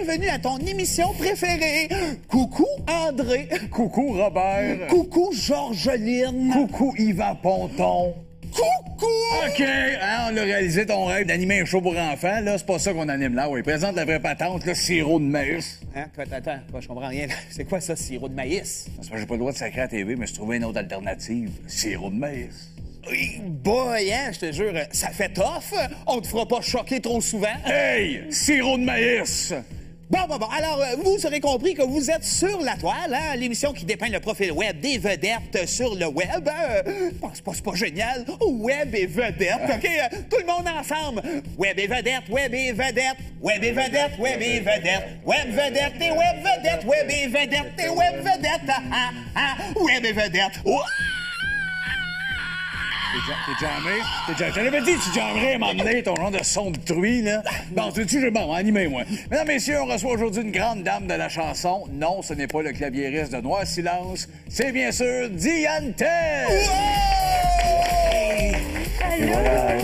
bienvenue à ton émission préférée. Coucou André. Coucou Robert. Coucou Georgeline. Coucou Yvan Ponton. Coucou! OK, hein, on a réalisé ton rêve d'animer un show pour enfants. Là, c'est pas ça qu'on anime là. Oui, présente la vraie patente, le sirop de maïs. Hein? Attends, je comprends rien. C'est quoi ça, sirop de maïs? C'est parce que j'ai pas le droit de sacrer à la TV, mais je trouvais une autre alternative. Sirop de maïs. Oui, boy, hein, je te jure, ça fait tough. On te fera pas choquer trop souvent. Hey! Sirop de maïs! Bon. Alors, vous aurez compris que vous êtes sur La Toile, hein, l'émission qui dépeint le profil web des vedettes sur le web. C'est pas génial. Web et vedettes, OK? Tout le monde ensemble. Web et vedettes, web et vedettes, web et vedettes, web et vedettes, web vedettes et web vedettes, web et vedettes et web vedettes, web et vedettes. T'es jammé? J'avais dit que tu jammerais à m'emmener ton genre de son de truie, là. Bon, bon, animez-moi. Mesdames, messieurs, on reçoit aujourd'hui une grande dame de la chanson. Non, ce n'est pas le claviériste de Noir Silence. C'est bien sûr Diane Tell! Allô? Voilà.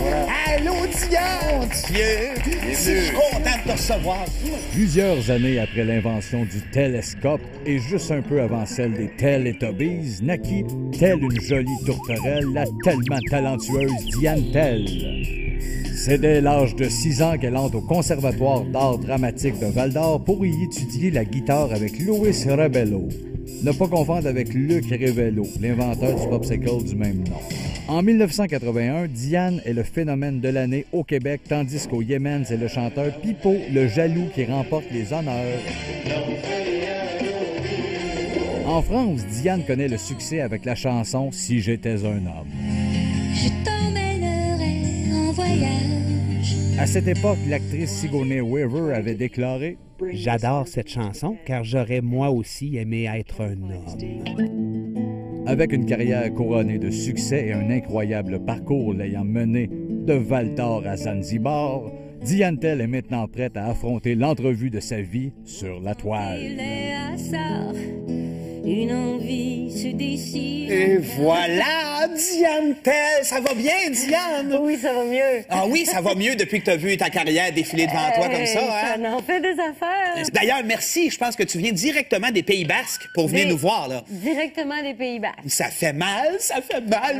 Allô, Diane! Mon Dieu! Je suis content de te recevoir. Plusieurs années après l'invention du télescope et juste un peu avant celle des Teletubbies, naquit, telle une jolie tourterelle, la tellement talentueuse Diane Tell. C'est dès l'âge de 6 ans qu'elle entre au Conservatoire d'art dramatique de Val-d'Or pour y étudier la guitare avec Louis Rebello. Ne pas confondre avec Luc Rebello, l'inventeur du popsicle du même nom. En 1981, Diane est le phénomène de l'année au Québec, tandis qu'au Yémen, c'est le chanteur Pipo le Jaloux qui remporte les honneurs. En France, Diane connaît le succès avec la chanson « Si j'étais un homme ». Je t'emmènerai en voyage. À cette époque, l'actrice Sigourney Weaver avait déclaré « J'adore cette chanson car j'aurais moi aussi aimé être un homme. » Avec une carrière couronnée de succès et un incroyable parcours l'ayant menée de Val-d'Or à Zanzibar, Diane Tell est maintenant prête à affronter l'entrevue de sa vie sur La Toile. Il est hasard, une envie se décide. Et voilà, Diane Tell! Ça va bien, Diane? Oui, ça va mieux. Ah oui, ça va mieux depuis que tu as vu ta carrière défiler devant toi comme ça, hein? Ça en fait des affaires. D'ailleurs, merci. Je pense que tu viens directement des Pays Basques pour venir nous voir, là. Directement des Pays-Bas. Ça fait mal,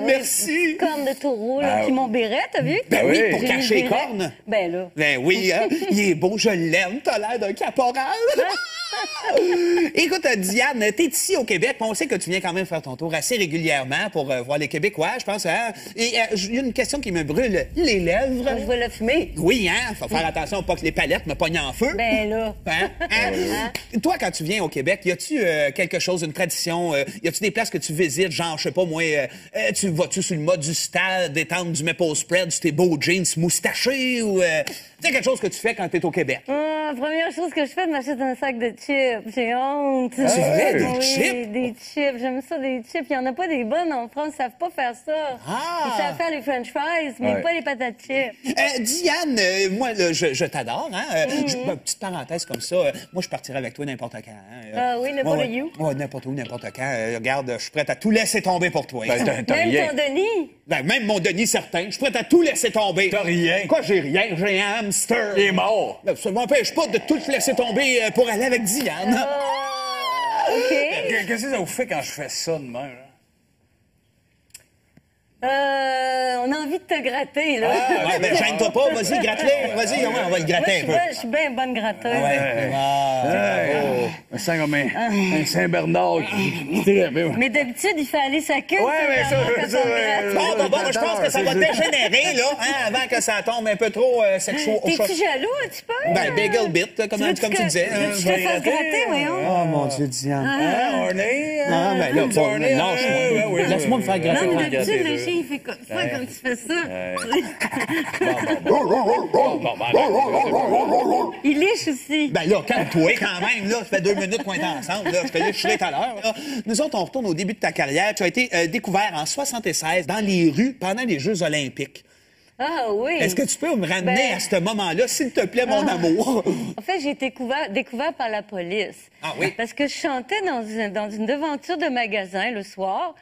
merci. Cornes de taureau, là, puis mon béret, t'as vu? Ben oui, pour J'ai cacher mis les le béret. cornes. Ben là. Ben oui, hein? Il est beau, je l'aime. T'as l'air d'un caporal. Écoute, Diane, t'es ici au Québec, on sait que tu viens quand même faire ton tour assez régulièrement pour voir les Québécois, je pense. Hein? Et il y a une question qui me brûle les lèvres. Je vais la fumer. Oui, hein? Faut faire attention pas que les palettes me pognent en feu. Ben là. Hein? Toi, quand tu viens au Québec, y a-tu quelque chose, une tradition? Y a-tu des places que tu visites? Genre, je sais pas, moi, tu vas-tu sur le mode du stade, détendre du maple spread, sur tes beaux jeans moustachés ou... c'est quelque chose que tu fais quand t'es au Québec? Première chose que je fais, je m'achète un sac de chips. J'ai honte. C'est vrai, des Oui, chips? des chips. J'aime ça, des chips. Il n'y en a pas des bonnes en France. Ils savent pas faire ça. Ils savent faire les french fries, mais pas les patates chips. Diane, moi, là, je t'adore. Hein? Une petite parenthèse comme ça. Moi, je partirais avec toi n'importe quand. Hein? Ah oui, n'importe où. Ouais, n'importe où, n'importe quand. Regarde, je suis prête à tout laisser tomber pour toi. Ben, t'as Même rien. ton Denis. Ben, même mon Denis, certain. Je suis prête à tout laisser tomber. T'as rien. Quoi, j'ai rien? J'ai un hamster. Il est mort. Ben, ça m'empêche pas de tout laisser tomber pour aller avec Diane. OK. Qu'est-ce que ça vous fait quand je fais ça de même? Hein? On a envie de te gratter, là. Ouais, ben, gêne-toi pas. Vas-y, gratte-le. Vas-y, on va le gratter un peu. Je suis bien bonne gratteuse. Ouais. Un sang comme un Saint-Bernard qui tripe. Mais d'habitude, il fait aller sa queue. Ouais, mais ça, quand ça, on gratte. Bon, je pense que ça va dégénérer, là, hein, avant que ça tombe un peu trop sexual. T'es-tu jaloux un petit peu? Ben, bagel bit, comme tu disais. Je te fasse gratter, voyons. Oh, mon Dieu, Diane. Hein, Orné? Non, ben là, lâche-moi. Laisse-moi me faire gratter. Non, mais gratter, d'habitude, là. le chien, il fait comme ça quand tu fais ça. Il liche aussi. Ben là, calme-toi quand même, là. Ça fait 2 minutes qu'on est ensemble, là. Je te licherai tout à l'heure, là. Nous autres, on retourne au début de ta carrière. Tu as été découvert en 76 dans les rues pendant les Jeux olympiques. Ah oui. Est-ce que tu peux me ramener à ce moment-là, s'il te plaît, mon amour? En fait, j'ai été découvert par la police. Ah oui? Parce que je chantais dans une devanture de magasin le soir.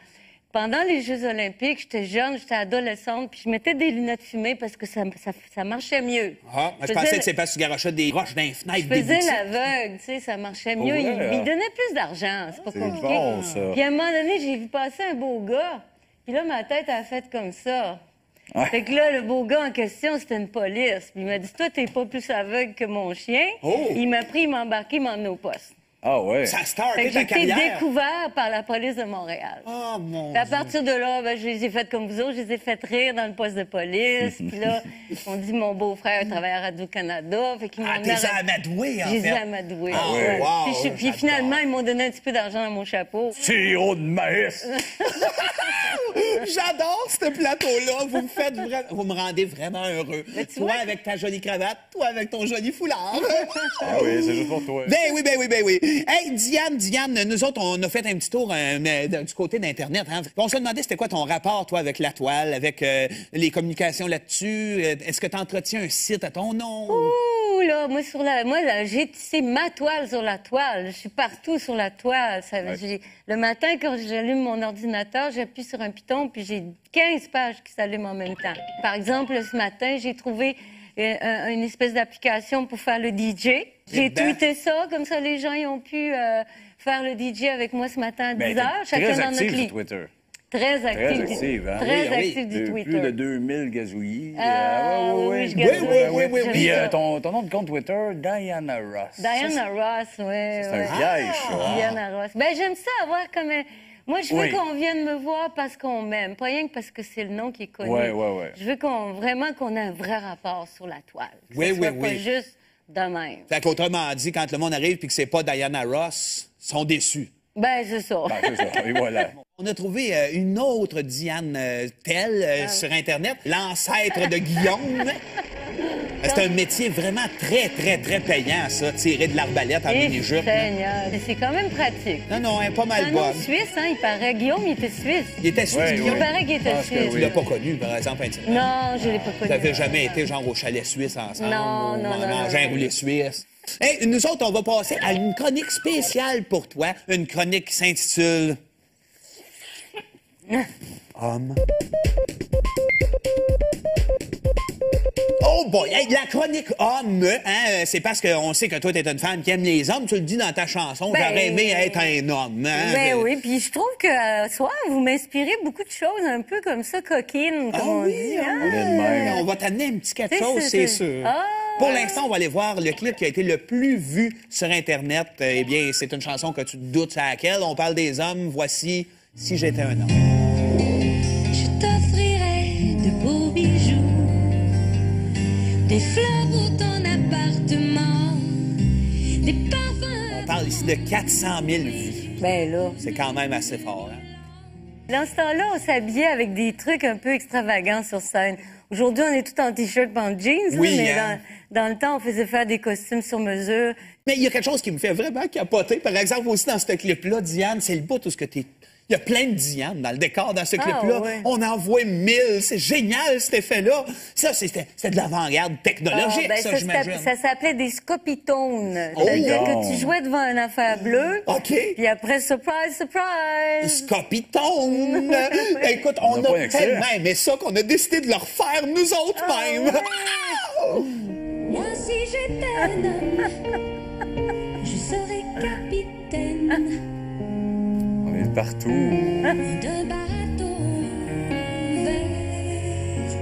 pendant les Jeux olympiques, j'étais jeune, j'étais adolescente, puis je mettais des lunettes fumées parce que ça marchait mieux. Ah, je pensais que c'est parce que tu garochais des roches dans les fenêtres. Je faisais l'aveugle, tu sais, ça marchait mieux. Il donnait plus d'argent, c'est pas compliqué. Bon, ça. Puis à un moment donné, j'ai vu passer un beau gars, puis là, ma tête a fait comme ça. Ouais. Fait que là, le beau gars en question, c'était une police. Puis il m'a dit, toi, t'es pas plus aveugle que mon chien. Oh. Il m'a pris, il m'a embarqué, il m'a emmené au poste. Ah ouais. Ça a Fait starté que ta j'ai été carrière. découvert par la police de Montréal. Oh, mon Puis à Dieu. partir de là, ben, je les ai fait comme vous autres, je les ai fait rire dans le poste de police. Puis là, on dit mon beau-frère travaille à Radio-Canada. Fait qu'ils m'ont Ah, emmené t'es à- amadoué, en Je les ai fait. amadoués. Ah, Ouais. wow, Puis j'adore. finalement, ils m'ont donné un petit peu d'argent dans mon chapeau. Sirop de maïs. J'adore ce plateau-là. Vous me rendez vraiment heureux. tu Toi vois- avec ta jolie cravate, toi avec ton joli foulard. Ah oui, c'est juste pour toi. Ben oui. Hey, Diane, nous autres, on a fait un petit tour du côté d'Internet. Hein. On se demandait c'était quoi ton rapport, toi, avec la toile, avec les communications là-dessus. Est-ce que tu entretiens un site à ton nom? Ouh là, moi là, j'ai tissé ma toile sur la toile. Je suis partout sur la toile. Le matin, quand j'allume mon ordinateur, j'appuie sur un piton, puis j'ai 15 pages qui s'allument en même temps. Par exemple, ce matin, j'ai trouvé une espèce d'application pour faire le DJ. J'ai tweeté ça, comme ça les gens ils ont pu faire le DJ avec moi ce matin à 10 Ben, heures, t'es chacun très dans active notre sur lit. Twitter. Très active. active, hein? Très Oui, active du Twitter. Plus de 2000 gazouillis. Oui, je Oui, gazouille. oui. J'aime Puis ça. ton nom de compte Twitter, Diana Ross. Diana Ross, oui. C'est un piège, ça. hein? Diana Ross. Ben, j'aime ça avoir comme un... Moi, je veux Oui. qu'on vienne me voir parce qu'on m'aime, pas rien que parce que c'est le nom qui est connu. Ouais. Je veux vraiment qu'on ait un vrai rapport sur la toile. Que Oui, ça soit oui, pas oui. juste de même. Fait qu'autrement dit, quand le monde arrive et que c'est pas Diana Ross, ils sont déçus. Ben, c'est ça. Ben, c'est ça. Et voilà. On a trouvé une autre Diane Tell sur Internet, l'ancêtre de Guillaume. C'est un métier vraiment très, très, très payant, ça, tirer de l'arbalète en Eh, mini-jupe. Seigneur. C'est quand même pratique. Non, elle est pas C'est mal un nom bonne. suisse, hein, il paraît. Guillaume, il était suisse. Il était suisse, Ouais, Guillaume. Il paraît qu'il était pense que suisse. Tu oui. l'as pas connu, par exemple, un petit peu. Non, je l'ai pas Vous connu. n'avez jamais été genre au chalet suisse ensemble? Non, ou non, non, manger un non. roulé suisse? Hey, nous autres, on va passer à une chronique spéciale pour toi. Une chronique qui s'intitule... Homme. Oh boy! Hey, la chronique homme, hein, c'est parce qu'on sait que toi, t'es une femme qui aime les hommes. Tu le dis dans ta chanson. Ben, J'aurais aimé être un homme. Hein? Ben oui, puis je trouve que soir, vous m'inspirez beaucoup de choses un peu comme ça, coquines, comme on dit. Hein? On est de même. On va t'amener un petit quelque C'est chose, ça, c'est c'est- sûr. Ah! Pour l'instant, on va aller voir le clip qui a été le plus vu sur Internet. Eh bien, c'est une chanson que tu te doutes à laquelle. On parle des hommes. Voici Si j'étais un homme. Je t'offrirai de beaux bijoux, des fleurs pour ton appartement, des parfums. On parle ici de 400 000 vues. Ben là. C'est quand même assez fort. Hein? Dans ce temps-là, on s'habillait avec des trucs un peu extravagants sur scène. Aujourd'hui, on est tout en T-shirt et en jeans, là, Oui, mais hein? dans le temps, on faisait faire des costumes sur mesure. Mais il y a quelque chose qui me fait vraiment capoter. Par exemple, aussi dans ce clip-là, Diane, c'est le bout où ce que t'es... Il y a plein de Diane dans le décor, dans ce clip-là. ouais. On en voit 1000. C'est génial, cet effet-là. Ça, c'était de l'avant-garde technologique, Ben, ça, j'imagine. ça s'appelait des scopitones. Oh, C'est-à-dire non. que tu jouais devant une affaire bleue. OK. Puis après, surprise, surprise. Scopitone! Écoute, on On a pas un a extrait. tellement aimé ça qu'on a décidé de le refaire nous autres mêmes. Moi, si j'étais un homme, je serais capitaine On est partout. d'un bateau vert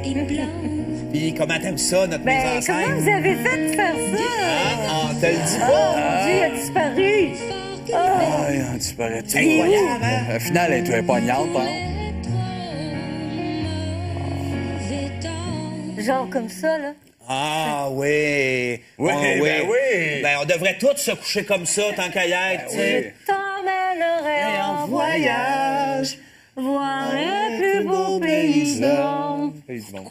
et blanc. Puis comment t'aimes ça, notre mise en Ben, scène? comment vous avez fait de faire ça? Hein? On te le dit Oh, pas. mon Dieu, il a disparu. Fort que Ah, tu parais C'est incroyable, hein? Au final, elle est poignante, hein? Genre comme ça, là. Ah oui. Oui, Ah, ben oui. Ben, on devrait tous se coucher comme ça, tant qu'à y être, tu sais. Je t'emmènerai en voyage, voir les plus beaux paysans. Pays du monde.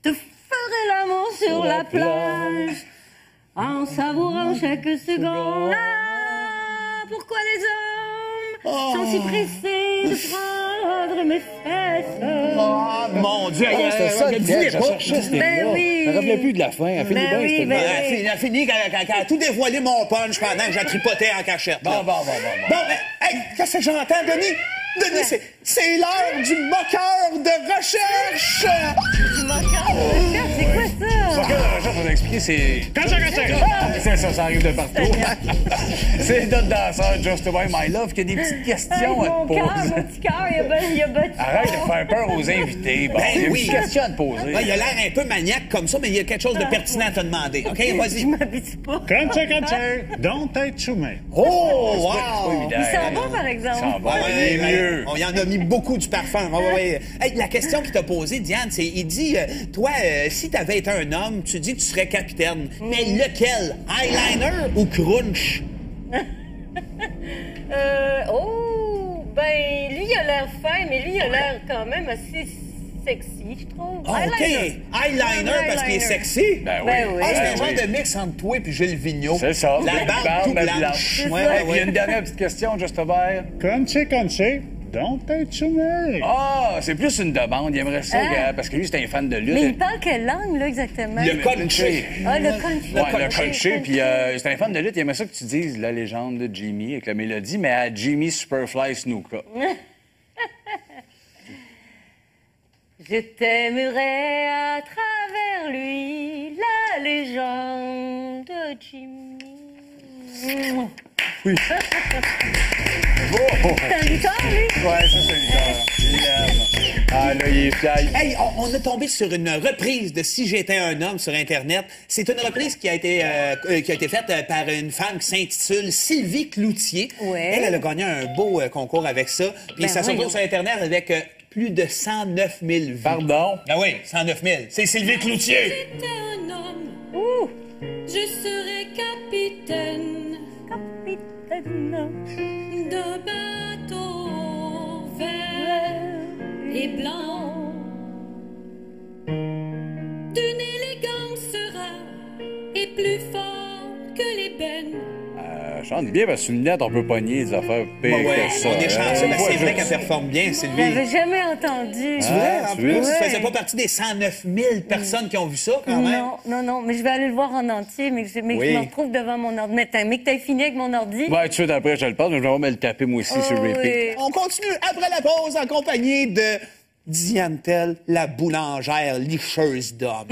Te ferai l'amour sur la plage, en savourant chaque seconde. Ah, pourquoi les hommes sont si pressés de prendre mes fesses? Oh, mon Dieu. C'était ça le dis-les piège, je pas. cherchais ce Ben film-là. oui. Je me rappelais plus de la fin. Elle finit Ben bien, oui, c'était ben bien. oui. Elle a fini quand a tout dévoilé mon punch pendant que j'ai tripoté en cachette. là. Bon. Bon, ben, hey, qu'est-ce que j'entends, Denis? Denis, c'est l'heure du moqueur de recherche! C'est quoi ça? Moqueur de recherche, on va expliquer, c'est... C'est ça, ça arrive de partout. C'est notre danseur Just Away My Love qui a des petites questions à Mon te cœur, poser. mon petit cœur, il a battu. Arrête de faire peur aux invités. Bon, il y a des petites questions à te poser. Ouais, il a l'air un peu maniaque comme ça, mais il y a quelque chose de pertinent à te demander. OK, Je vas-y. m'habitue pas. Don't être chumé. Oh, C'est pas wow! évident. Il sent bon, par exemple. Ça va, il Ouais, est ouais, mieux. on y en a mis beaucoup du parfum. Ouais, ouais, ouais. Hey, la question qu'il t'a posée, Diane, c'est, il dit, toi, si t'avais été un homme, tu dis que tu serais capitaine. Mais lequel? Eyeliner ou crunch? Ben, lui, il a l'air fin, mais lui, il a l'air quand même assez sexy, je trouve. Ah, OK. Eyeliner parce qu'il est sexy? Ben oui. Ben oui. Ah, c'est Ben un genre oui. de mix entre toi et Gilles Vigneault. C'est ça. La Big barbe barbe, tout la blanche. blanche. Ouais, C'est ouais, Puis il y a ouais. une dernière petite question, Just Away. Conché, don't être chumé. Ah, c'est plus une demande. Il aimerait ça, Ah. parce que lui, c'est un fan de lutte. Mais il parle quelle langue, là, exactement? Le country. Ah, le country. Ouais, le country. Puis c'est un fan de lutte. Il aimerait ça que tu dises la légende de Jimmy avec la mélodie, mais à Jimmy Superfly Snuka. Je t'aimerais à travers lui, la légende de Jimmy. Oui. C'est un lutteur, lui? Ouais, ça, c'est une lutteur. Il l'aime. Ah, là, il est fier. Hey, on a tombé sur une reprise de Si j'étais un homme sur Internet. C'est une reprise qui a été faite par une femme qui s'intitule Sylvie Cloutier. Ouais. Elle a gagné un beau concours avec ça. Puis Ben ça se voyons. retrouve sur Internet avec plus de 109 000 vues. Pardon? Ah oui, 109 000. C'est Sylvie Cloutier. J'étais un homme, Ouh! je serais capitaine Capitaine. d'un bateau vert et blanc, d'une élégance rare et plus fort que l'ébène. Chante bien parce que une lettre, on peut pogner des affaires pires Ouais, que ça. on est chanceux. Ben, Ouais, c'est vrai je- qu'elle performe bien, Je Sylvie. l'avais jamais entendu. Tu vois, en tu plus, vois? tu faisais pas partie des 109 000 personnes qui ont vu ça, quand même. Non, mais je vais aller le voir en entier, mais je Oui. me retrouve devant mon ordi. Mais que t'aies fini avec mon ordi. Ouais, tout de suite après, je le passe, mais je vais me le taper moi aussi sur repeat. oui. On continue après la pause en compagnie de Diane Tell, la boulangère licheuse d'hommes.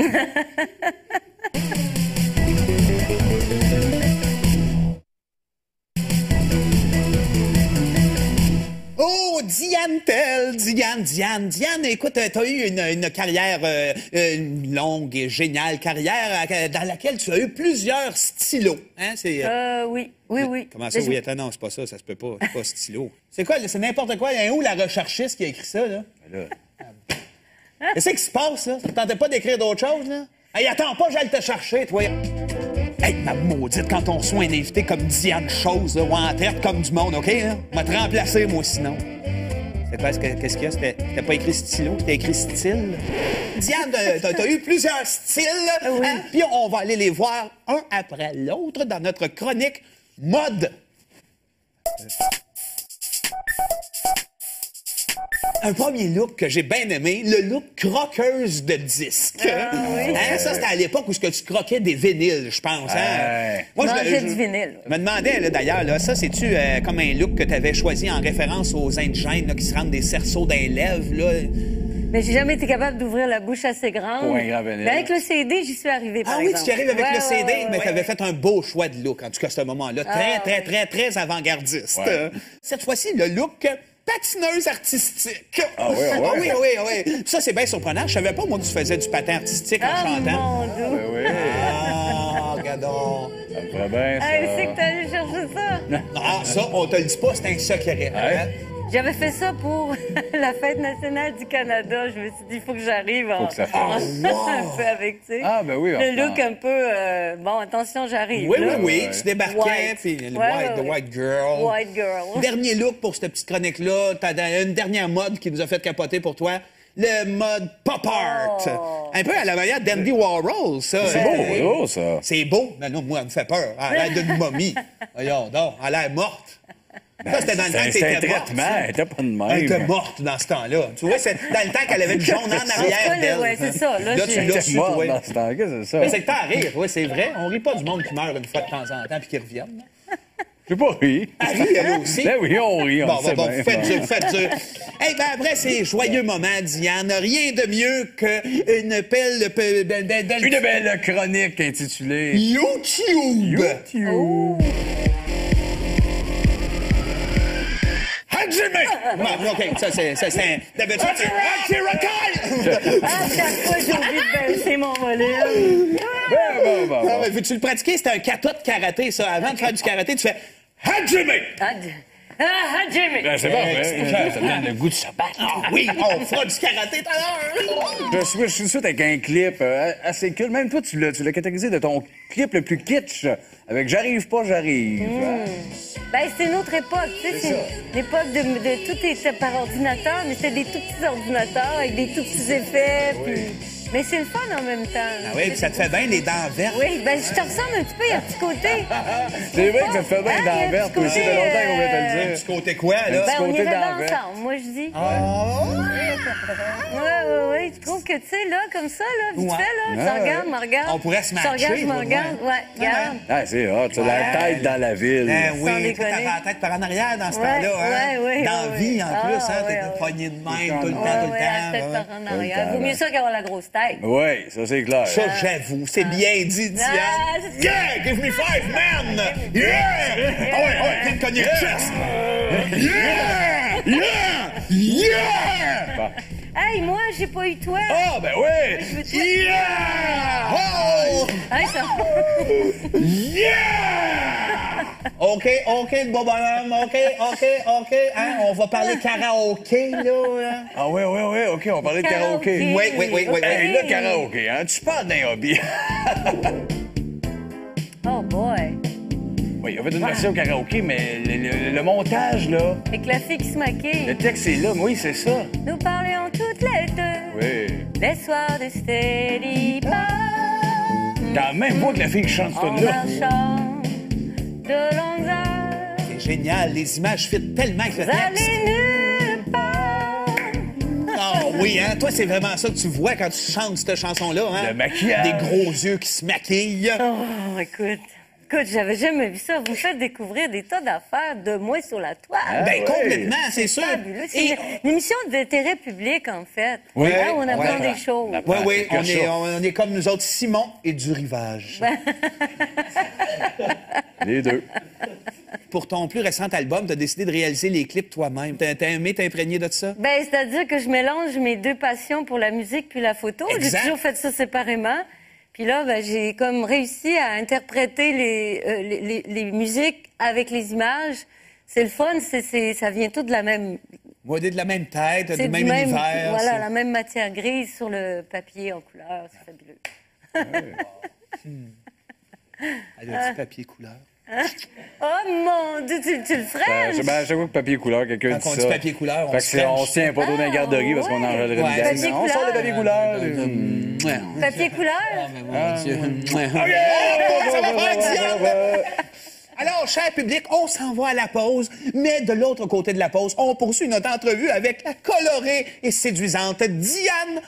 Oh, Diane Tell, Diane, écoute, t'as eu une carrière, une longue et géniale carrière dans laquelle tu as eu plusieurs stylos. Hein? C'est, Oui. Comment ça, Mais oui? Attends, non, c'est pas ça, ça se peut pas. C'est pas stylo. C'est quoi, là? C'est n'importe quoi. Il y a où la recherchiste qui a écrit ça, là? Qu'est-ce qui se passe, là? Ça te tentait pas d'écrire d'autres choses, là? Hey, attends pas, j'aille te chercher, toi. Hey, ma maudite, quand on reçoit un invité comme Diane Chose, là, ou en traite comme du monde, OK, là? M'a te remplacer, moi, sinon. C'est quoi, qu'est-ce qu'il y a? C'était pas écrit stylo, c'était écrit style. Diane, t'as eu plusieurs styles, Oui. hein? Puis on va aller les voir un après l'autre dans notre chronique mode. Un premier look que j'ai bien aimé, le look croqueuse de disque. Hein, ça, c'était à l'époque où ce que tu croquais des vinyles, je pense. Hein? Ouais. Moi, Mangeais du vinyle. Je me demandais, là, d'ailleurs, là, ça, c'est-tu comme un look que tu avais choisi en référence aux indigènes là, qui se rendent des cerceaux dans les lèvres, là? Mais j'ai jamais été capable d'ouvrir la bouche assez grande. Pour un grand vinyle. Mais avec le CD, j'y suis arrivée, par Ah oui, exemple. tu y arrives avec Ouais, le CD, ouais, mais ouais. tu avais fait un beau choix de look, en tout cas, à ce moment-là. Très, ouais. très avant-gardiste. Ouais. Cette fois-ci, le look patineuse artistique. Ah oui, ah ouais? oui. Ça, c'est bien surprenant. Je savais pas, moi, que tu faisais du patin artistique en Ah, chantant. mon Dieu. Oui, Ah, regardons. ça me ferait bien, ça. Hey, c'est que t'es allé chercher ça. Ah, ça, on te le dit pas, c'est un secret. Hein? J'avais fait ça pour la fête nationale du Canada. Je me suis dit, il faut que j'arrive en... que ça fasse. wow. un peu avec, tu sais. Ah, ben oui. Le look un peu... bon, attention, j'arrive. Oui, là. tu débarquais, White. puis le Ouais, the ouais. white girl. White girl. Dernier look pour cette petite chronique-là. T'as une dernière mode qui nous a fait capoter pour toi. Le mode pop art. Oh. Un peu à la manière d'Andy Warhol, ça. C'est beau, ça. C'est beau. Mais non, moi, elle me fait peur. Elle a l'air d'une momie. Voyons donc, elle a l'air morte. Ça, c'était dans le temps que C'est un t'étais morte. traitement, elle était pas de même. Elle était morte dans ce temps-là. Tu vois, c'est dans le temps qu'elle avait le jaune en arrière d'elle. Ouais, c'est ça. Là, Là, j'ai- tu l'as Elle était su, morte toi. dans ce temps-là, c'est ça. Mais c'est que t'as à rire, oui, c'est vrai. On rit pas du monde qui meurt une fois de temps en temps puis qui reviennent. J'ai pas ri. Elle rit, elle aussi. Ben oui, on rit, on Bon, sait bon, bien. faites dur, faites dur. Eh ben après ces joyeux moments, Diane, rien de mieux qu'une belle... Une belle chronique intitulée YouTube! Jimmy! Bon, OK, ça, c'est un... D'habitude, c'est Anti-Rockall! À chaque fois, j'ai oublié de baisser mon volume. Bon. Ah, mais veux-tu le pratiquer? C'est un kata de karaté, ça. Avant de faire du karaté, tu fais Hajime! Jimmy! Ben, c'est bon, ça me donne le goût de se battre. Ah oui, on fera du karaté tout à l'heure! Je suis tout de suite avec un clip assez cool. Même toi, tu l'as catégorisé de ton clip le plus kitsch, avec J'arrive pas, j'arrive. Ben, c'est une autre époque, tu sais, c'est l'époque de tout était par ordinateur, mais c'était des tout petits ordinateurs avec des tout petits effets, puis... Mais c'est le fun en même temps. Ah oui, puis ça te fait bien les dents vertes. Oui, ben je te ressemble un petit peu, il y a un petit côté. C'est vrai que ça te fait bien Ah, il y a un dans verte petit aussi, de côté, longtemps qu'on vient te le dire. Du côté quoi, là? Ben, on côté irait dans bien vert. ensemble, moi je dis. Oh! Oui. Je trouve que, tu sais, là, comme ça, là, vite Ouais. fait, là, tu me regardes. On pourrait se matcher, Je te regarde, je me toi, regarde. Ouais, regarde. Ah, c'est hot, tu as la tête dans la ville. Ben Sans oui, tu déconner. t'avais la tête par en arrière dans ce Ouais, temps-là, hein? ouais, Dans la vie, en Ah, plus, hein? ouais, T'étais ouais. pogné de même tout le temps, Ouais, la tête ouais. par en arrière. Vaut mieux ça qu'avoir la grosse tête. Oui, ça c'est clair. Ça, j'avoue, c'est bien dit, Diane. Ah, c'est- Yeah! Give me 5, man! Yeah! Ah ouais, viens me cogner le chest! Yeah! Hey, moi, j'ai pas eu toi. Ah, ben oui! Je veux toi. Yeah! Oh! Hey, ça... Yeah! OK, le beau bonhomme, OK. Hein? On va parler karaoké, là. Ah oui, OK, on parlait de karaoké. Karaoké. Oui. Hey, le karaoké, hein? Tu parles d'un hobby. Oh boy. Oui, il y avait une version karaoké, mais le montage, là, Avec la fille qui se maquille. le texte est là, mais oui, c'est ça. Nous parlions toutes les deux. Oui. Les soirs de Steady Bar. T'as la même voix que la fille qui chante En ce là. marchant de longues heures. C'est génial, les images fit tellement avec le texte. Allez nulle part. Ah oui, hein? Toi, c'est vraiment ça que tu vois quand tu chantes cette chanson-là, hein? Le maquillage. Des gros yeux qui se maquillent. Oh, écoute, j'avais jamais vu ça. Vous me faites découvrir des tas d'affaires de moi sur la toile. Ben, complètement, c'est sûr. Fabuleux. C'est Et- une émission d'intérêt public, en fait. Oui. Hein, on apprend Ouais. des choses. Oui, quelque chose. on est comme nous autres, Simon et du rivage. Les deux. Pour ton plus récent album, tu as décidé de réaliser les clips toi-même. T'as aimé t'imprégner de ça? Ben, c'est-à-dire que je mélange mes deux passions pour la musique puis la photo. Exact. J'ai toujours fait ça séparément. Puis là, ben, j'ai comme réussi à interpréter les musiques avec les images. C'est le fun, ça vient tout de la même... Moi, de la même tête, du C'est même univers. Voilà, c'est- la même matière grise sur le papier en couleur. C'est fabuleux. Elle a du papier couleur. Oh mon Dieu, tu le ferais? Ben, à chaque fois que papier couleur, quelqu'un Quand on dit dit ça. papier couleur, on Fait que se on cache. se tient pas d'eau dans la garderie parce qu'on ouais. enlèverait Ouais. le Papier On sort le papier couleur. Papier couleur? Ça va faire, Diane! Alors, cher public, on s'en va à la pause, mais de l'autre côté de la pause, on poursuit notre entrevue avec la colorée et séduisante Diane...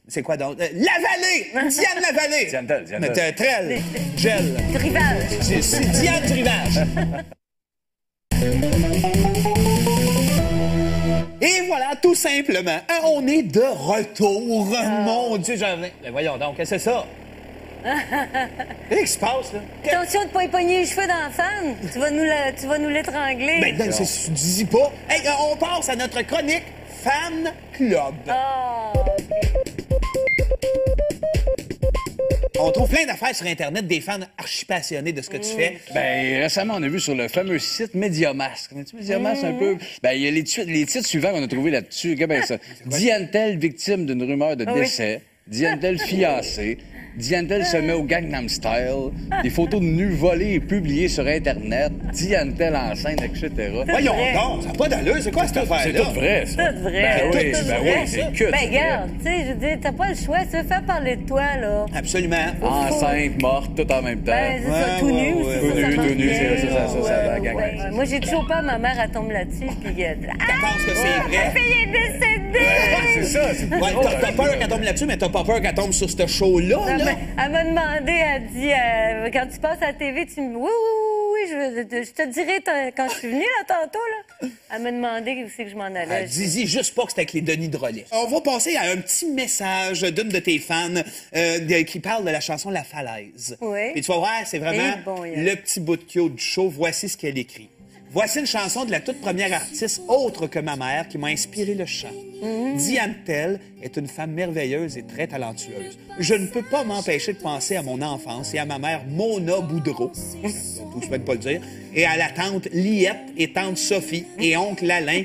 C'est quoi donc? Lavallée! Diane Lavallée! Diane Tell, Diane Mais Tell. Trelle, gel. Du rivage. C'est Diane du rivage. Et voilà, tout simplement, on est de retour. Mon Dieu, ben voyons donc, qu'est-ce que c'est ça? Qu'est-ce qui se passe, là? Attention de ne pas époigner les cheveux dans la fan. Tu vas nous l'étrangler. Ben, non, dis pas. Hey, on passe à notre chronique Fan Club. Oh, On trouve plein d'affaires sur Internet, des fans archi passionnés de ce que tu fais. Ben, récemment, on a vu sur le fameux site Mediamasque. Connais-tu Mediamasque un peu? Ben, il y a les titres suivants qu'on a trouvés là-dessus. Regarde bien ça. Diane Tell, victime d'une rumeur de décès. Diane Tell, fiancée. Diane Tell se met au Gangnam Style. Des photos de nus volées et publiées sur Internet. Diane Tell enceinte, etc. Voyons vrai. donc, ça n'a pas d'allure. C'est quoi cette C'est affaire-là? tout vrai, ça. tout vrai. Ben oui, Tout ben vrai. oui, c'est que Ben, du vrai. regarde, tu sais, je veux dire, t'as pas le choix. Tu veux faire parler de toi, là. Absolument. Enceinte, morte, tout en même temps. Ben, c'est ça, Ouais, tout ouais, nu ouais, aussi. tout ça nu, marche tout nu, bien. c'est ça, la gang. Ouais. Moi, j'ai toujours peur, ma mère, elle tombe là-dessus, puis Je pense que c'est la vrai. fille est décédée! C'est ça, c'est Ouais, t'as peur qu'elle tombe là-dessus, mais t'as pas peur qu'elle tombe sur ce show-là, Non, là? mais elle m'a demandé, elle dit, quand tu passes à la TV, tu me oui, je te dirai quand je suis venue, là, tantôt, là. Elle m'a demandé où c'est que je m'en allais. Dis-y juste pas que c'était avec les Denis Drolet. On va passer à un petit message d'une de tes fans qui parle de la chanson La Falaise. Oui. Et tu vas voir, c'est vraiment bon, le petit bout de cute du show. Voici ce qu'elle écrit. Voici une chanson de la toute première artiste autre que ma mère qui m'a inspiré le chant. Diane Tell est une femme merveilleuse et très talentueuse. Je ne peux pas m'empêcher de penser à mon enfance et à ma mère Mona Boudreau, tout je peux pas le dire, et à la tante Liette et tante Sophie et oncle Alain.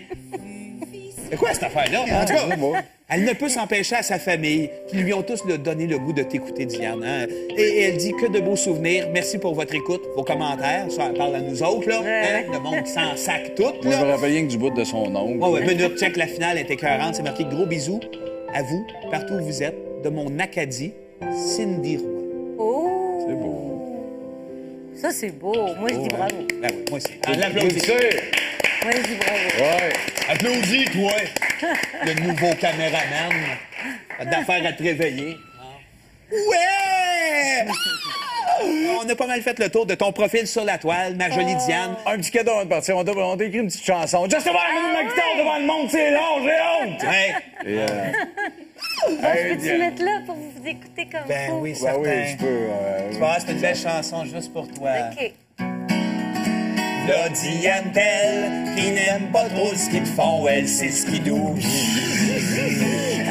C'est quoi cette affaire-là? En tout cas, elle ne peut s'empêcher à sa famille, qui lui ont tous donné le goût de t'écouter, Diane. Hein? Et elle dit que de beaux souvenirs. Merci pour votre écoute, vos commentaires. Ça, elle parle à nous autres, là. Hein? Le monde qui s'en sac tout, Moi, je me là. rappelle rien que du bout de son ongle. Ouais, minute, check, la finale est écœurante. C'est marqué gros bisous à vous, partout où vous êtes, de mon Acadie, Cindy Roy. Oh! C'est beau. Ça, c'est beau. Moi, je dis bravo. Ben oui, moi aussi. Moi, je dis bravo. Ouais. Applaudis, toi, le nouveau caméraman. Pas d'affaire à te réveiller. Ouais! On a pas mal fait le tour de ton profil sur la toile, ma jolie Diane. Un petit cadeau avant de partir. On t'a écrit une petite chanson. Just about ma guitare devant le monde, c'est long, j'ai honte! Ouais. Et, Je peux-tu mettre là pour vous écouter comme Ben faut? oui, ben certain. oui, je peux. Tu vois, c'est une belle chanson juste pour toi. OK. Là, Diane Tell, qui n'aime pas trop le ski de fond, elle sait skidoo.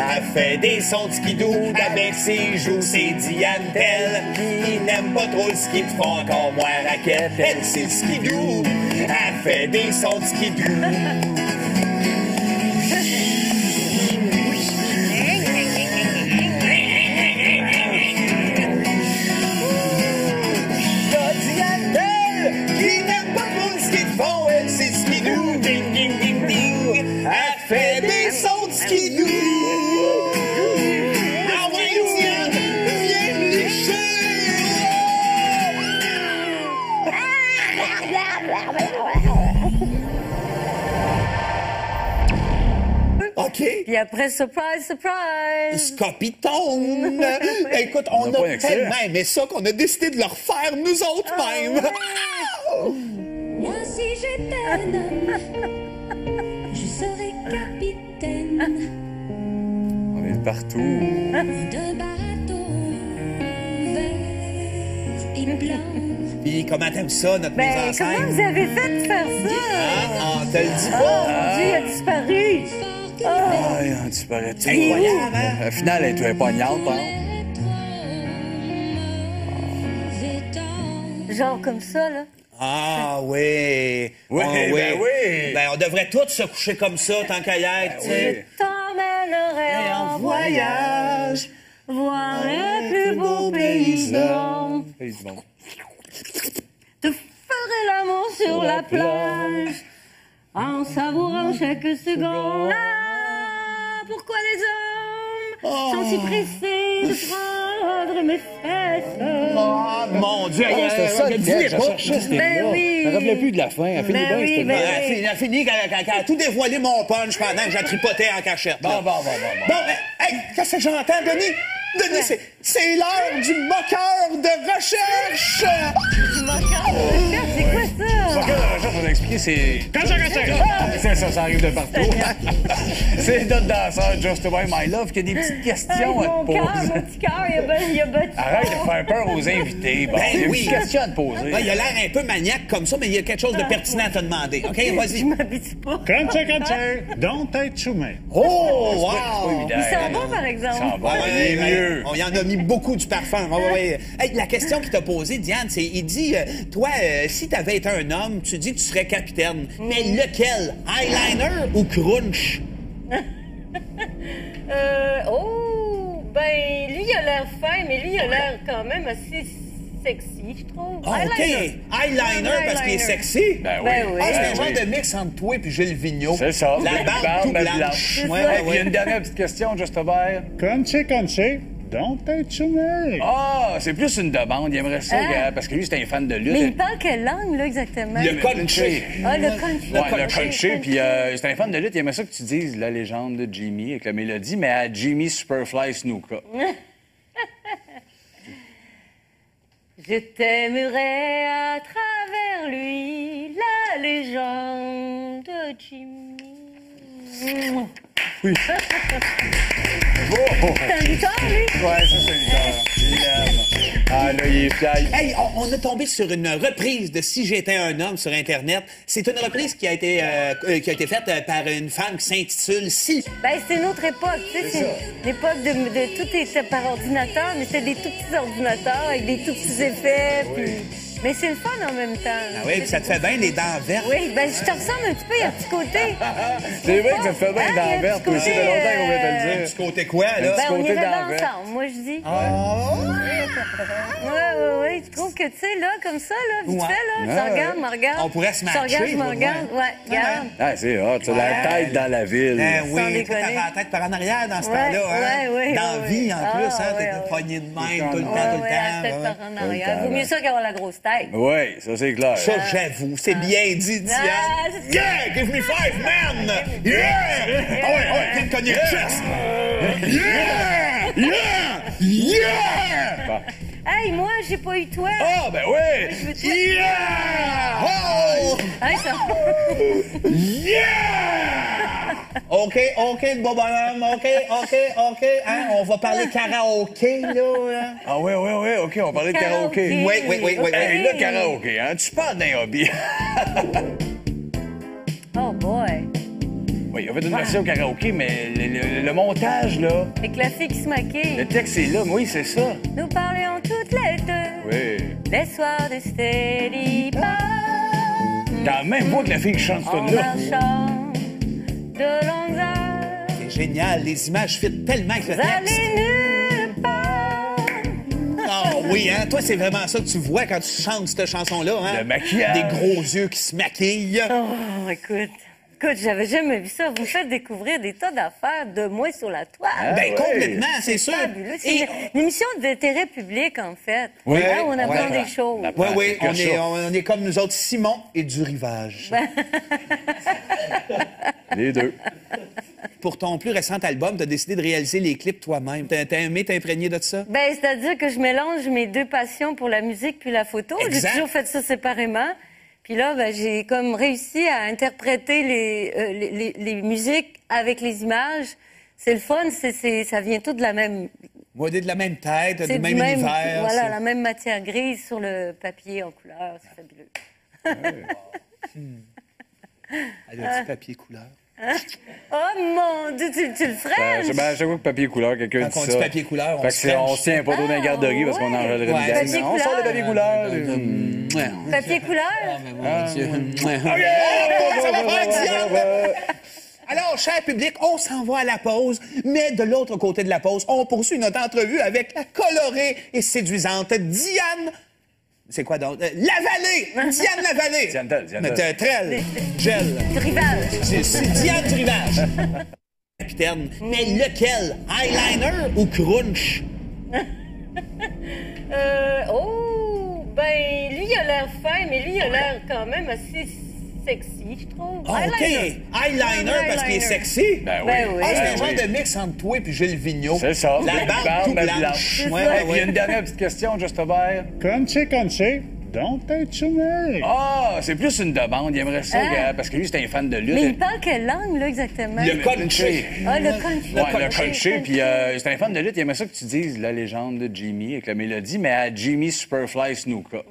Elle fait des sons de skidoo avec ses joues. C'est Diane Tell, qui n'aime pas trop le ski de fond, encore moins raquette, elle sait skidoo. Elle fait des sons de skidoo. Là, Diane Tell, qui n'aime pas trop le ski de fond, elle sait skidoo. Ding, ding, ding, ding. Elle fait des sons de skidoo. Ah ouais, Diane, viens me lécher. OK. Puis après, surprise, surprise! Scopitone! Écoute, on pas un a extrait. tellement aimé ça qu'on a décidé de le refaire nous autres mêmes. Moi, si j'étais un homme, je serais capitaine On est partout. d'un bateau vert et blanc. Puis comment t'aimes ça, notre mise Ben, en scène? comment vous avez fait de faire ça? Hein? On te le dit Oh, pas. mon Dieu, il a disparu! Ah, il disparaît. Incroyable, hein? La finale, elle est poignante, par exemple. Genre comme ça, là. Ah oui. Oui, Ah, ben oui. Ben, on devrait tous se coucher comme ça tant qu'à y être, tu sais. T'emmènerai en voyage, voir les plus beaux paysans. Hey, du monde. Te ferai l'amour sur la plage, en savourant chaque seconde. Ah, pourquoi les hommes sont si pressés de prendre mes fesses? Oh, mon Dieu. C'était ça, le piège. Je cherchais cette Ben là. oui. Ça rappelait plus de la fin. Elle finit Ben bien, oui, cette ben là. oui. Elle a fini quand elle a tout dévoilé mon punch pendant que j'ai tripoté en cachette. là. Bon. Bon, hey, qu'est-ce que j'entends, Denis? Denis, c'est l'heure du moqueur de recherche! C'est quoi ça? Ok, la recherche, on va expliquer, c'est... C'est ça arrive de partout. C'est notre danseur, Just the Way My Love, qui a des petites questions à Mon te cœur, poser. mon petit cœur, il a battu. Arrête de faire peur aux invités. Bon, Ben il y a oui. des petites questions à te poser. Ouais, il a l'air un peu maniaque comme ça, mais il y a quelque chose de pertinent à te demander. OK, vas-y. Je m'habitue pas. Conche, don't être soumé. Oh, C'est pas wow! évident. Il s'en va, par exemple. Ça va, il est mieux. On y en a mis beaucoup du parfum. Ouais. Hey, la question qu'il t'a posée, Diane, c'est, il dit, toi, si t'avais été un homme, tu dis que tu serais capitaine. Mais lequel? Eyeliner ou crunch? Ben, lui, il a l'air fin, mais lui, il a l'air quand même assez sexy, je trouve. Ah, OK. Eyeliner parce qu'il est sexy? Ben oui. Ben oui. Ah, c'est un Ben genre oui. de mix entre toi et Gilles Vigneault. C'est ça. La barbe tout blanche. C'est Ouais, ça. ouais, Et puis, il y a ouais. une dernière petite question, Just Hubert. Conche, don't être soumé. Ah, c'est plus une demande. Il aimerait ça, Ah. parce que lui, c'est un fan de lutte. Mais il parle quelle langue, là, exactement? Le country. Ah, le country. Ouais, le country. Puis c'est un fan de lutte. Il aimerait ça que tu dises la légende de Jimmy avec la mélodie, mais à Jimmy Superfly Snuka. Je t'aimerai à travers Jimmy. Oui. C'est un lutteur, lui? Ouais, ça, c'est un lutteur. Il l'aime. Ah, là, il est fier. Hey, on est tombé sur une reprise de Si j'étais un homme sur Internet. C'est une reprise qui a été faite par une femme qui s'intitule Si. Ben, c'est une autre époque, tu sais. C'est l'époque de tout était par ordinateur, mais c'était des tout petits ordinateurs avec des tout petits effets, puis... Mais c'est le fun en même temps. Ah oui, puis ça te fait bien les dents vertes. Oui, ben je te ressemble un petit peu, il y a un petit côté. C'est vrai que ça te fait bien Ah, dans il y a la un verte petit aussi, de côté, longtemps qu'on vient te le Du dire. côté quoi, là? Ben, on côté irait dans le ensemble, moi, je dis. Oh! Oui. Je trouve que, tu sais, là, comme ça, là, vite Ouais. fait, là, tu regardes, me regarde. On pourrait se Tu regardes, matcher, je me toi, regarde. Ouais, regarde. Ah, c'est hot. Tu as la tête dans la ville. Ben Sans oui, tu déconner. t'avais la tête par en arrière dans ce Ouais, temps-là, hein? ouais, Dans la ouais. vie, en Ah, plus, hein? ouais, T'étais ouais. pogné de même tout le temps, Ouais, tout le la temps. tête ouais. par en Tout arrière. le Vaut temps, mieux ça qu'avoir la grosse tête. Oui, ça, c'est clair. Ça, j'avoue, c'est bien dit, Diane. Ah, c'est- Yeah! Give me 5, man! Yeah! Ah ouais, viens me cogner le chest! Yeah! Yeah! Yeah! Hey, moi, j'ai pas eu toi. Ah, ben oui! Je veux toi. Yeah! Oh! Hey, ça... Yeah! OK, le beau bonhomme, OK, hein? On va parler karaoké, là. Hein? Ah, oui, OK, on parlait de karaoké. Oui. Hey, le karaoké, hein? Tu parles d'un hobby. Oh, boy. Oui, il a fait une version karaoké, mais le montage, là, Avec la fille qui se maquille. le texte est là, oui, c'est ça. Nous parlions toutes les deux. Oui. Les soirs de Steady Dans la même voix que la fille qui chante ce en tune-là. marchant de longues heures. C'est génial, les images fit tellement avec le Vous texte. allez nulle part. Ah oui, hein? Toi, c'est vraiment ça que tu vois quand tu chantes cette chanson-là, hein? Le maquillage. Des gros yeux qui se maquillent. Oh, écoute, j'avais jamais vu ça. Vous me faites découvrir des tas d'affaires de moi sur la toile. Ben, oui. complètement, c'est sûr. Fabuleux. C'est Et- une émission d'intérêt public, en fait. Oui. Là, on apprend Ouais. des choses. Oui, que ça. on est comme nous autres, Simon et du rivage. Les deux. Pour ton plus récent album, tu as décidé de réaliser les clips toi-même. T'as aimé t'imprégner de ça? Ben, c'est-à-dire que je mélange mes deux passions pour la musique puis la photo. J'ai Exact. toujours fait ça séparément. Puis là, ben, j'ai comme réussi à interpréter les musiques avec les images. C'est le fun, ça vient tout de la même... On est de la même tête, du C'est même univers. Voilà, c'est- la même matière grise sur le papier en couleur. C'est fabuleux. Elle a du papier couleur. Oh mon Dieu, tu le ferais? Chaque fois que papier couleur, quelqu'un Quand dit on ça. dit papier couleur, on Fait que se c'est- on french. se tient pas trop dans les garderies parce qu'on en ouais. enlèverait Ouais. une Papier On sort le couleur. papier couleur. Papier couleur? Ça va faire Diane! Alors, cher public, on s'en va à la pause, mais de l'autre côté de la pause, on poursuit notre entrevue avec la colorée et séduisante Diane... C'est quoi donc? Lavallée! Diane Lavallée! Diane Tell. Trelle, gel. Du rivage. C'est Diane du rivage. Capitaine, mais lequel? Eyeliner ou crunch? Ben, lui, il a l'air fin, mais lui, il a l'air quand même assez sexy, je trouve. Ah, OK. Eyeliner parce qu'il est sexy? Ben oui. Ben oui. Ah, c'est Ben un genre oui. de mix entre toi et Gilles Vigneault. C'est ça. La Big barbe barbe, tout mais blanche. blanche. C'est Ouais, ça. ouais, Il y a ouais. une dernière petite question, Just Hubert. Crunchy, don't être me. Ah, c'est plus une demande. Il aimerait ça, Ah. parce que lui, c'est un fan de lutte. Mais il parle quelle langue, là, exactement? Le country. Ah, le country. Ouais, le country. Puis c'est un fan de lutte. Il aimerait ça que tu dises la légende de Jimmy avec la mélodie, mais à Jimmy Superfly Snuka.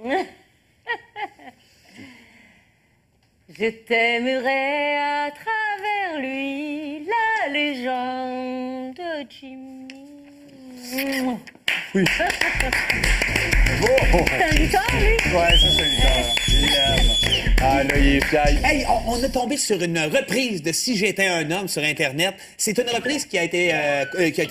Je t'aimerais à travers lui, la légende de Jimmy. Oui. C'est un lutteur, lui? Ouais, ça, c'est une guitare. Il l'aime. Ah, là, il est fier. Hey, on est tombé sur une reprise de Si j'étais un homme sur Internet. C'est une reprise qui a été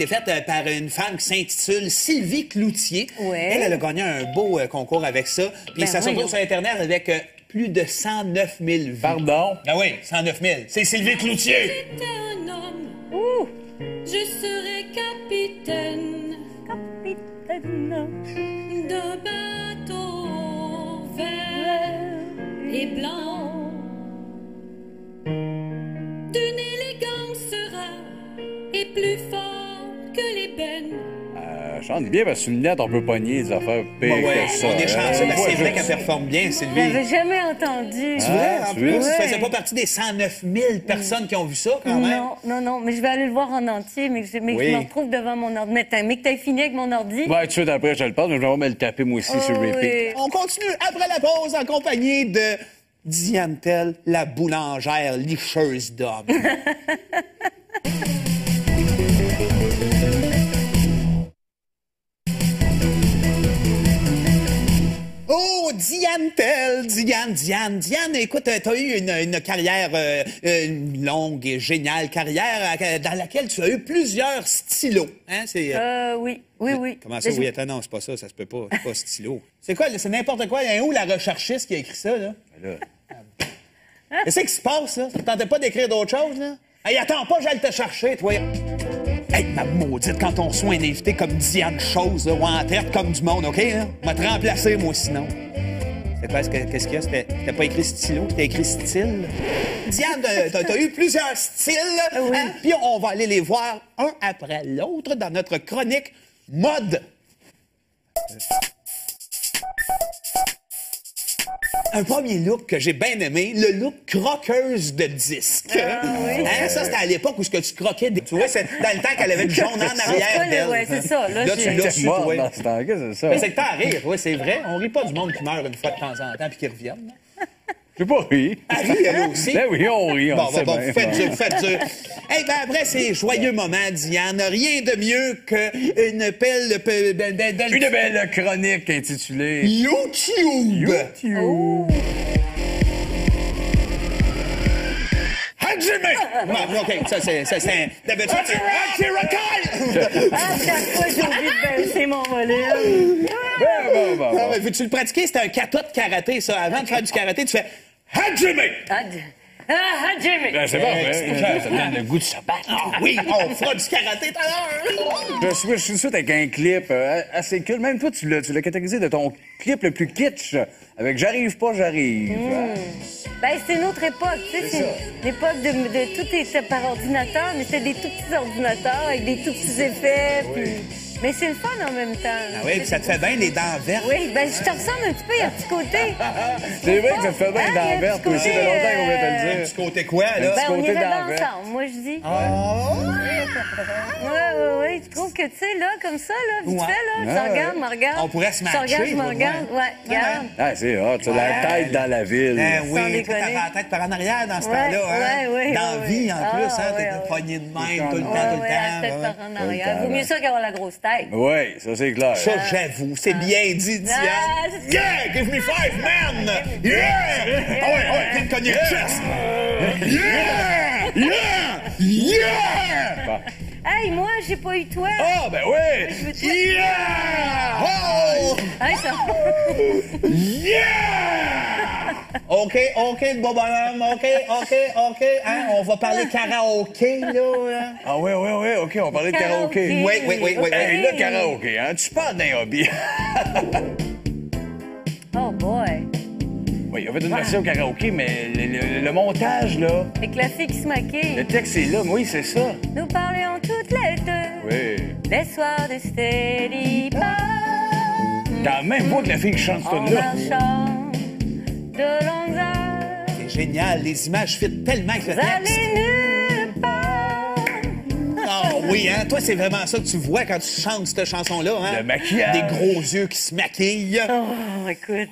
faite par une femme qui s'intitule Sylvie Cloutier. Ouais. Elle a gagné un beau concours avec ça. Puis Ben ça se voyons. retrouve sur Internet avec plus de 109 000 vues. Pardon? Ah oui, 109 000. C'est Sylvie Cloutier. J'étais un homme, Ouh! je serais capitaine Capitaine. d'un bateau vert et blanc, d'une élégance rare et plus fort que l'ébène. chante bien parce que sur le net, on peut pogner des affaires pires Ouais, que ça. on est chanceux. Ben, Ouais, c'est vrai je- qu'elle performe bien, Je Sylvie. l'avais jamais entendu. C'est vrai, en tu plus, vois? tu faisais pas partie des 109 000 personnes qui ont vu ça, quand même. Non, mais je vais aller le voir en entier, mais que je me retrouve devant mon ordi. Mais que t'aies fini avec mon ordi. Ouais, tout de suite après, je le passe, mais je vais me le taper moi aussi sur repeat. oui. On continue après la pause en compagnie de Diane Tell, la boulangère licheuse d'hommes. Oh, Diane Tell, Diane, écoute, t'as eu une carrière, une longue et géniale carrière dans laquelle tu as eu plusieurs stylos. Hein? Oui. Comment ça, oui? Attends, non, c'est pas ça se peut pas. C'est pas stylo. C'est quoi, c'est n'importe quoi. Il y a où la recherchiste qui a écrit ça, là? Qu'est-ce qui se passe, là? Tu tentais pas d'écrire d'autres choses, là? Hey, attends pas, j'aille te chercher, toi. Hey, ma maudite, quand on reçoit un invité comme Diane Chose, là, ou en traite comme du monde, OK? Là? M'a te remplacer, moi, sinon. C'est quoi, qu'est-ce qu'il y a? C'était pas écrit stylo, c'était écrit style. Diane, t'as eu plusieurs styles, Oui. hein? Puis on va aller les voir un après l'autre dans notre chronique mode. Un premier look que j'ai bien aimé, le look croqueuse de disque. oui. Hein, ça, c'était à l'époque où ce que tu croquais des... Tu vois, c'est dans le temps qu'elle avait du jaune en arrière d'elle. Ouais, c'est ça. Là, tu l'as su, Mort toi. dans ce temps-là, c'est ça. Mais c'est que t'as à rire, ouais, c'est vrai. On rit pas du monde qui meurt une fois de temps en temps puis qui reviennent. J'ai pas ri. Elle rit, elle aussi. Ben oui, on rit, on Bon, le sait bien. faites dur. Hey, ben après ces joyeux moments, Diane, rien de mieux qu'une pelle... Une belle chronique intitulée YouTube! Jimmy! Bon, OK, ça, c'est un... D'habitude, c'est Rocky! Ah, chaque fois, j'ai oublié de baisser mon volume. Bon. Non, mais veux-tu le pratiquer? C'est un kata de karaté, ça. Avant de faire du karaté, tu fais Hajime! Jimmy! Ben, c'est bon, ça me donne le goût de se battre. Ah oui, on fera du karaté tout à l'heure! Je suis tout de suite avec un clip assez cool. Même toi, tu l'as catégorisé de ton clip le plus kitsch, avec J'arrive pas, j'arrive. Ben, c'est une autre époque, tu sais, c'est l'époque de tout était par ordinateur, mais c'était des tout petits ordinateurs avec des tout petits effets, puis... Mais c'est le fun en même temps. Ah oui, puis ça te fait bien les dents vertes. Oui, ben je te ressemble un petit peu, il y a un petit côté. C'est vrai que ça te fait bien Ah, dans il y a un verte petit aussi, côté, de longtemps qu'on veut te le dire. Du côté quoi, là? Ben, on côté irait dans vert. ensemble, moi je dis. Oh! Oui. Je trouve que, tu sais, là, comme ça, là, vite Ouais. fait, là, tu regardes, me regarde. On pourrait se matcher, Tu regardes, je me toi, regarde. ouais. Ouais, regarde. Ah, c'est hot, tu as la tête dans la ville. Ben Sans oui, tu déconner. t'avais la tête par en arrière dans ce Ouais, temps-là, hein? ouais, Dans la ouais. vie, en Ah, plus, hein? ouais, T'étais ouais. pogné de même tout le temps, Ouais, la tête par en arrière. Vaut mieux ça qu'avoir la grosse tête. Oui, ça c'est clair. Ça, j'avoue, c'est bien dit, Diane. Ah, c'est- Yeah! Give me 5, man! Yeah! Ah ouais, viens me cogner le chest! Yeah! Hey, moi, j'ai pas eu toi. Ah, ben oui! Je veux te- Yeah! Oh! Hey, ça... Yeah! OK, le beau bonhomme, OK. Hein? On va parler karaoké, là. Hein? Ah oui, OK, on parlait de karaoké. Karaoké. Oui. Hey, le karaoké, hein, tu parles d'un hobby. Oh boy. Oui, il y avait une version karaoké, mais le montage, là, Avec la fille qui se maquille. le texte est là, oui, c'est ça. Nous parlions toutes les deux. Oui. Les soirs de Steady Bar. Dans la même voix que la fille qui chante ce En tune-là. marchant de longues heures. C'est génial, les images fit tellement avec le Vous texte. allez nulle part. Ah oui, hein? Toi, c'est vraiment ça que tu vois quand tu chantes cette chanson-là, hein? Le maquillage. Des gros yeux qui se maquillent. Oh, écoute,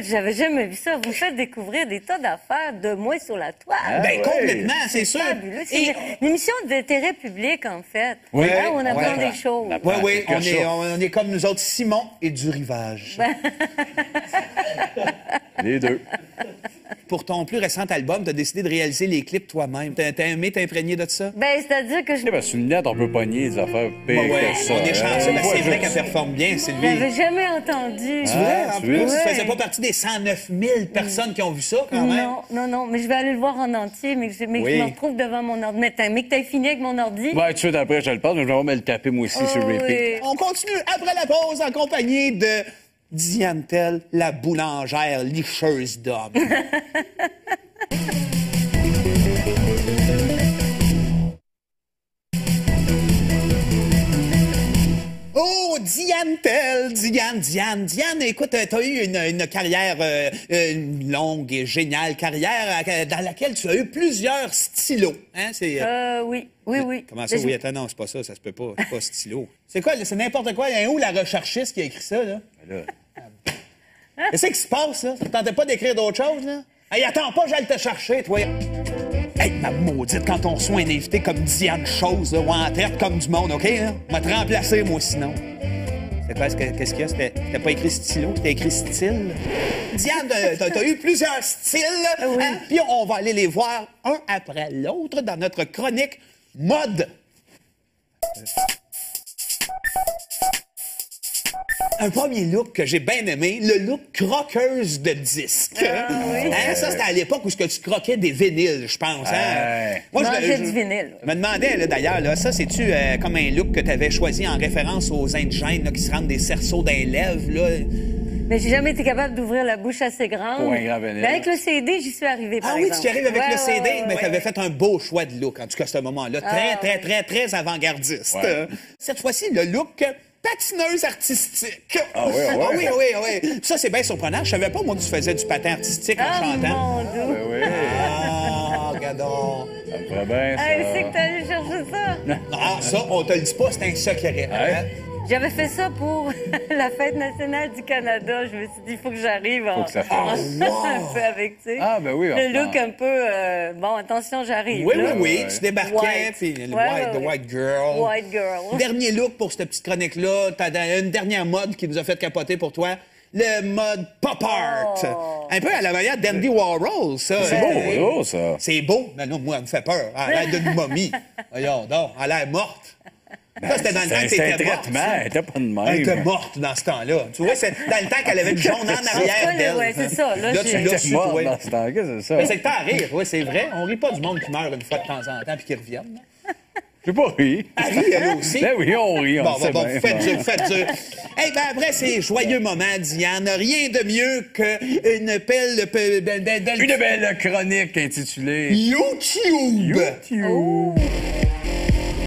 j'avais jamais vu ça. Vous me faites découvrir des tas d'affaires de moi sur la toile. Ben, ouais. complètement, c'est sûr. Fabuleux. C'est Et- une émission d'intérêt public, en fait. Oui. Hein, on apprend Ouais. des choses. Oui, quelque chose. on est comme nous autres, Simon et du rivage. Les deux. Pour ton plus récent album, t'as décidé de réaliser les clips toi-même. T'as aimé t'imprégner de ça? Ben, c'est-à-dire que je Parce que sur le net, on peut pogner des affaires pires que ça. on est chanceux. hein. Ben, c'est Ouais, vrai je- qu'elle performe bien, Sylvie. n'avais jamais entendu. C'est vrai, en tu plus, vois? tu faisais pas partie des 109 000 personnes qui ont vu ça, quand même. Non, mais je vais aller le voir en entier, mais que je me retrouve devant mon ordi. Mais que t'aies fini avec mon ordi. Ouais, tout de suite après, je le passe, mais je vais me le taper moi aussi sur repeat. oui. On continue après la pause en compagnie de Diane Tell, la boulangère licheuse d'hommes. Oh, Diane Tell, Diane, écoute, t'as eu une carrière, une longue et géniale carrière dans laquelle tu as eu plusieurs stylos, hein? Oui. Comment ça, oui? Attends, non, c'est pas ça se peut pas, c'est pas stylo. C'est quoi, c'est n'importe quoi, il y a où la recherchiste qui a écrit ça, là? Qu'est-ce qui se passe, là? Ça te tentait pas d'écrire d'autres choses, là? Hey, attends pas, j'aille te chercher, toi. Hey, ma maudite, quand on reçoit un invité comme Diane Chose, là, ou en traite comme du monde, OK? Là? M'a te remplacer, moi, sinon. C'est quoi, qu'est-ce qu'il y a? C'était pas écrit stylo, c'était écrit style. Diane, t'as eu plusieurs styles, oui. Hein? Puis on va aller les voir un après l'autre dans notre chronique mode. Un premier look que j'ai bien aimé, le look croqueuse de disques. Hein, ça, c'était à l'époque où tu croquais des vinyles, je pense. Hein? Moi, je du vinyle. Je me demandais, là, d'ailleurs, là, ça, c'est-tu comme un look que tu avais choisi en référence aux indigènes là, qui se rendent des cerceaux dans les lèvres, là? Mais j'ai jamais été capable d'ouvrir la bouche assez grande. Pour un grand vinyle. Mais avec le CD, j'y suis arrivée, par exemple. Ah oui, tu y arrives avec le CD, mais tu avais fait un beau choix de look, en tout cas, à ce moment-là. Très avant-gardiste. Ouais. Cette fois-ci, le look patineuse artistique. Ah oui. Oui. Ça, c'est bien surprenant. Je savais pas, moi, que tu faisais du patin artistique en chantant. Mon Dieu. Oui. Ah, regardons. Ça me ferait bien, ça. Hey, c'est que t'es allé chercher ça. Ah, ça, on te le dit pas, c'est un secret. Hein? J'avais fait ça pour la Fête nationale du Canada. Je me suis dit, il faut que j'arrive Faut que ça fasse. un peu avec, tu sais. Ah, ben oui. Le look un peu... bon, attention, j'arrive. Oui. Tu débarquais, White. puis le Ouais. white girl. White girl. Dernier look pour cette petite chronique-là. T'as une dernière mode qui nous a fait capoter pour toi. Le mode pop art. Un peu à la manière d'Andy Warhol, ça. C'est beau, ça. C'est beau, mais non, moi, elle me fait peur. Elle a l'air d'une momie. Voyons donc, elle a l'air morte. Ça, c'était dans le temps que C'est un t'étais morte. traitement, elle était pas de même. Elle était morte dans ce temps-là. Tu vois, c'est dans le temps qu'elle avait du jaune en arrière d'elle. Ouais, c'est ça. Là, tu l'as su, Mort toi. dans ce temps-là, c'est ça. Mais c'est que t'as à rire, oui, c'est vrai. On rit pas du monde qui meurt une fois de temps en temps puis qui reviennent. J'ai pas ri. Elle rit, elle aussi. Ben oui, on rit, on Bon, sait bien. faites dur. Eh ben après ces joyeux moments, Diane, rien de mieux qu'une belle... Une belle chronique intitulée YouTube. YouTube.